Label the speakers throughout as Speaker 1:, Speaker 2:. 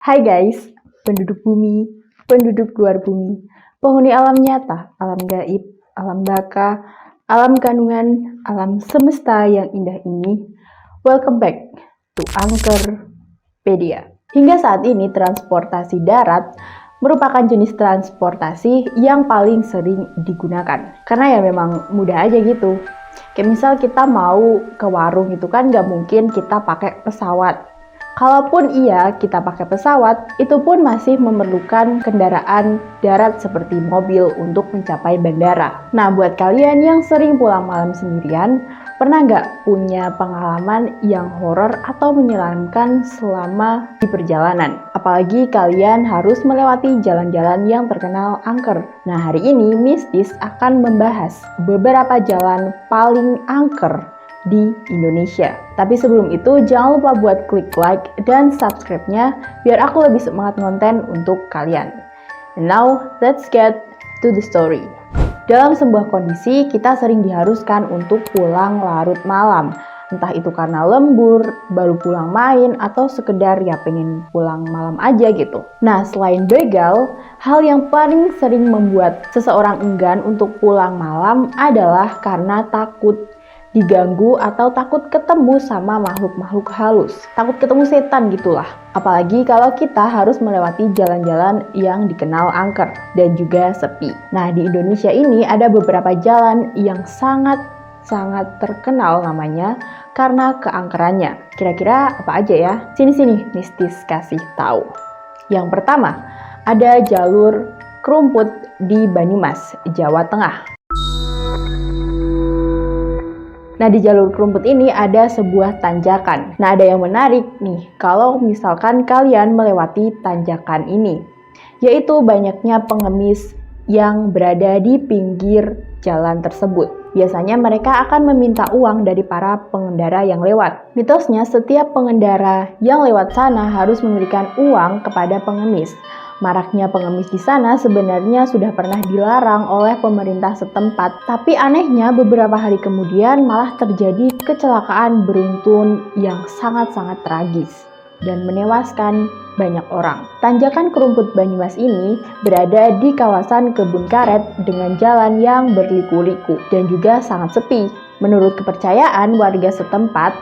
Speaker 1: Hai guys, penduduk bumi, penduduk luar bumi, penghuni alam nyata, alam gaib, alam baka, alam kandungan, alam semesta yang indah ini. Welcome back to Anchorpedia. Hingga saat ini transportasi darat merupakan jenis transportasi yang paling sering digunakan. Karena ya memang mudah aja gitu. Kayak misal kita mau ke warung itu kan nggak mungkin kita pakai pesawat. Kalaupun iya kita pakai pesawat, itu pun masih memerlukan kendaraan darat seperti mobil untuk mencapai bandara. Nah, buat kalian yang sering pulang malam sendirian, pernah nggak punya pengalaman yang horor atau menyeramkan selama di perjalanan? Apalagi kalian harus melewati jalan-jalan yang terkenal angker. Nah, hari ini Mistis akan membahas beberapa jalan paling angker di Indonesia. Tapi sebelum itu jangan lupa buat klik like dan subscribe-nya biar aku lebih semangat konten untuk kalian. And now let's get to the story. Dalam sebuah kondisi kita sering diharuskan untuk pulang larut malam. Entah itu karena lembur, baru pulang main, atau sekedar ya pengen pulang malam aja gitu. Nah, selain begal, hal yang paling sering membuat seseorang enggan untuk pulang malam adalah karena takut diganggu atau takut ketemu sama makhluk-makhluk halus. Takut ketemu setan gitulah. Apalagi kalau kita harus melewati jalan-jalan yang dikenal angker dan juga sepi. Nah, di Indonesia ini ada beberapa jalan yang sangat terkenal namanya karena keangkerannya. Kira-kira apa aja ya? Sini Mistis kasih tahu. Yang pertama, ada jalur Kerumput di Banyumas, Jawa Tengah. Nah, di jalur Kerumput ini ada sebuah tanjakan. Nah, ada yang menarik nih, kalau misalkan kalian melewati tanjakan ini, yaitu banyaknya pengemis yang berada di pinggir jalan tersebut. Biasanya mereka akan meminta uang dari para pengendara yang lewat. Mitosnya, setiap pengendara yang lewat sana harus memberikan uang kepada pengemis. Maraknya pengemis di sana sebenarnya sudah pernah dilarang oleh pemerintah setempat, tapi anehnya beberapa hari kemudian malah terjadi kecelakaan beruntun yang sangat-sangat tragis dan menewaskan banyak orang. Tanjakan Kerumput Banyumas ini berada di kawasan kebun karet dengan jalan yang berliku-liku dan juga sangat sepi. Menurut kepercayaan warga setempat,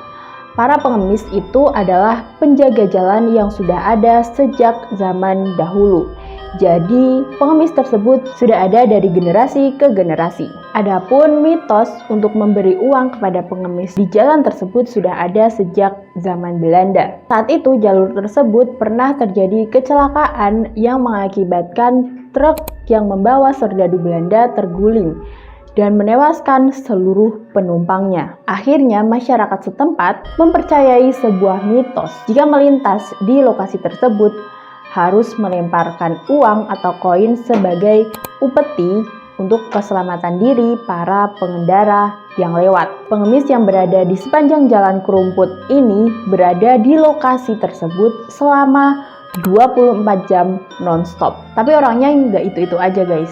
Speaker 1: para pengemis itu adalah penjaga jalan yang sudah ada sejak zaman dahulu. Jadi, pengemis tersebut sudah ada dari generasi ke generasi. Adapun mitos untuk memberi uang kepada pengemis di jalan tersebut sudah ada sejak zaman Belanda. Saat itu, jalur tersebut pernah terjadi kecelakaan yang mengakibatkan truk yang membawa serdadu Belanda terguling dan menewaskan seluruh penumpangnya. Akhirnya, masyarakat setempat mempercayai sebuah mitos. Jika melintas di lokasi tersebut, harus melemparkan uang atau koin sebagai upeti untuk keselamatan diri para pengendara yang lewat. Pengemis yang berada di sepanjang jalan Kerumput ini berada di lokasi tersebut selama 24 jam non-stop. Tapi orangnya nggak itu-itu aja guys.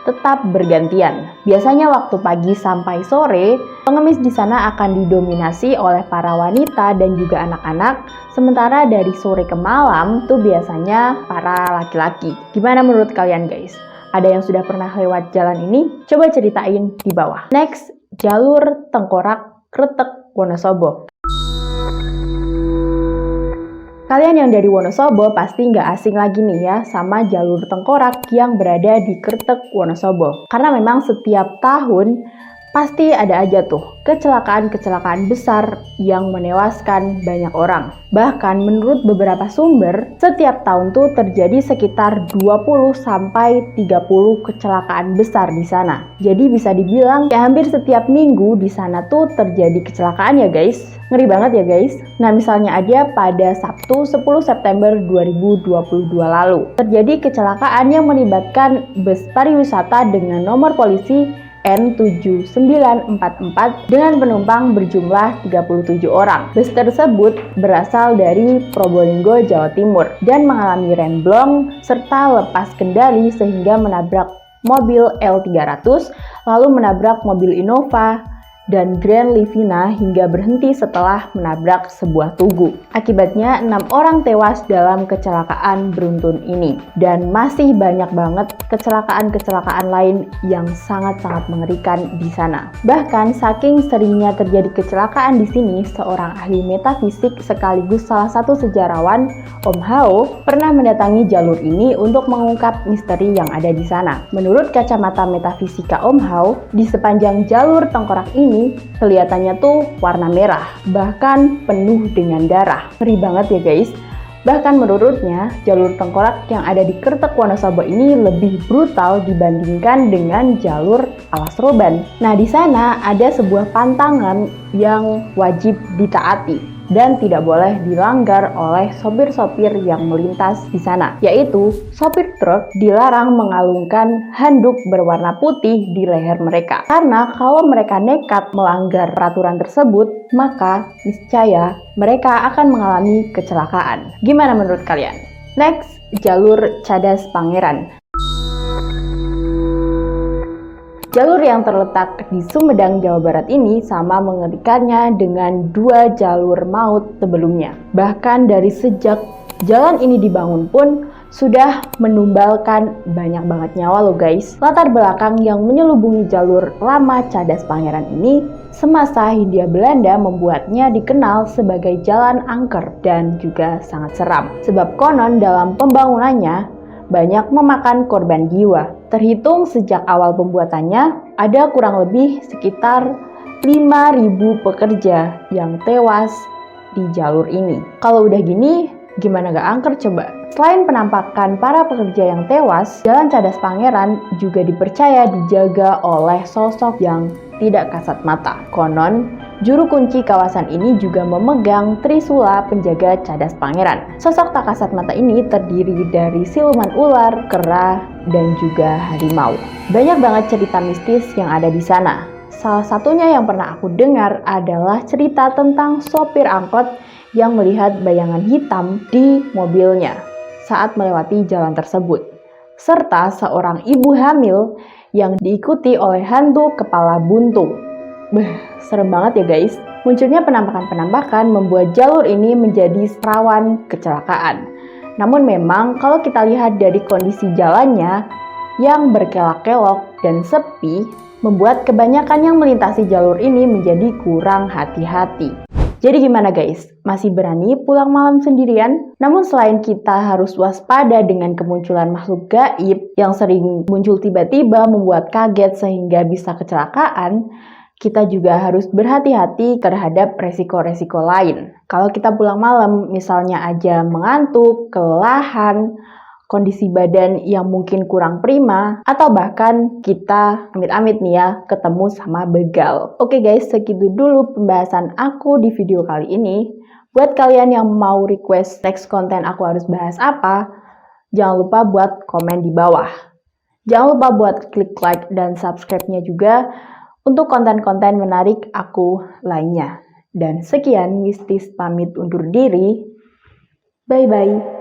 Speaker 1: Tetap bergantian. Biasanya waktu pagi sampai sore, pengemis di sana akan didominasi oleh para wanita dan juga anak-anak, sementara dari sore ke malam tuh biasanya para laki-laki. Gimana menurut kalian guys? Ada yang sudah pernah lewat jalan ini? Coba ceritain di bawah. Next, jalur Tengkorak Kretek Wonosobo. Kalian yang dari Wonosobo pasti nggak asing lagi nih ya sama jalur Tengkorak yang berada di Kretek Wonosobo. Karena memang setiap tahun pasti ada aja tuh kecelakaan-kecelakaan besar yang menewaskan banyak orang. Bahkan menurut beberapa sumber, setiap tahun tuh terjadi sekitar 20 sampai 30 kecelakaan besar di sana. Jadi bisa dibilang ya hampir setiap minggu di sana tuh terjadi kecelakaan ya guys. Ngeri banget ya guys. Nah, misalnya aja pada Sabtu 10 September 2022 lalu terjadi kecelakaan yang melibatkan bus pariwisata dengan nomor polisi N7944 dengan penumpang berjumlah 37 orang. Bus tersebut berasal dari Probolinggo, Jawa Timur dan mengalami remblong serta lepas kendali sehingga menabrak mobil L300 lalu menabrak mobil Innova dan Grand Livina hingga berhenti setelah menabrak sebuah tugu. Akibatnya 6 orang tewas dalam kecelakaan beruntun ini. Dan masih banyak banget kecelakaan-kecelakaan lain yang sangat-sangat mengerikan di sana. Bahkan saking seringnya terjadi kecelakaan di sini, seorang ahli metafisik sekaligus salah satu sejarawan, Om Hao, pernah mendatangi jalur ini untuk mengungkap misteri yang ada di sana. Menurut kacamata metafisika Om Hao, di sepanjang jalur tengkorak ini kelihatannya tuh warna merah, bahkan penuh dengan darah. Ngeri banget ya guys. Bahkan menurutnya, jalur tengkorak yang ada di Kertek Wonosobo ini lebih brutal dibandingkan dengan jalur Alas Roban. Nah, di sana ada sebuah pantangan yang wajib ditaati dan tidak boleh dilanggar oleh sopir-sopir yang melintas di sana, yaitu sopir truk dilarang mengalungkan handuk berwarna putih di leher mereka. Karena kalau mereka nekat melanggar peraturan tersebut, maka niscaya mereka akan mengalami kecelakaan. Gimana menurut kalian? Next, jalur Cadas Pangeran. Jalur yang terletak di Sumedang, Jawa Barat ini sama mengerikannya dengan 2 jalur maut sebelumnya. Bahkan dari sejak jalan ini dibangun pun sudah menumbalkan banyak banget nyawa loh guys. Latar belakang yang menyelubungi jalur lama Cadas Pangeran ini, semasa Hindia Belanda membuatnya dikenal sebagai jalan angker dan juga sangat seram. Sebab konon dalam pembangunannya banyak memakan korban jiwa. Terhitung sejak awal pembuatannya, ada kurang lebih sekitar 5.000 pekerja yang tewas di jalur ini. Kalau udah gini, gimana gak angker coba? Selain penampakan para pekerja yang tewas, Jalan Cadas Pangeran juga dipercaya dijaga oleh sosok yang tidak kasat mata. Konon, juru kunci kawasan ini juga memegang trisula penjaga Cadas Pangeran. Sosok tak kasat mata ini terdiri dari siluman ular, kera, dan juga harimau. Banyak banget cerita mistis yang ada di sana. Salah satunya yang pernah aku dengar adalah cerita tentang sopir angkot yang melihat bayangan hitam di mobilnya saat melewati jalan tersebut, serta seorang ibu hamil yang diikuti oleh hantu kepala buntung. Serem banget ya guys. Munculnya penampakan-penampakan membuat jalur ini menjadi rawan kecelakaan. Namun memang kalau kita lihat dari kondisi jalannya yang berkelok-kelok dan sepi, membuat kebanyakan yang melintasi jalur ini menjadi kurang hati-hati. Jadi gimana guys? Masih berani pulang malam sendirian? Namun selain kita harus waspada dengan kemunculan makhluk gaib yang sering muncul tiba-tiba membuat kaget sehingga bisa kecelakaan, kita juga harus berhati-hati terhadap resiko-resiko lain. Kalau kita pulang malam, misalnya aja mengantuk, kelelahan, kondisi badan yang mungkin kurang prima, atau bahkan kita amit-amit nih ya, ketemu sama begal. Oke guys, segitu dulu pembahasan aku di video kali ini. Buat kalian yang mau request next konten aku harus bahas apa, jangan lupa buat komen di bawah. Jangan lupa buat klik like dan subscribe-nya juga untuk konten-konten menarik aku lainnya. Dan sekian, Mistis pamit undur diri. Bye-bye.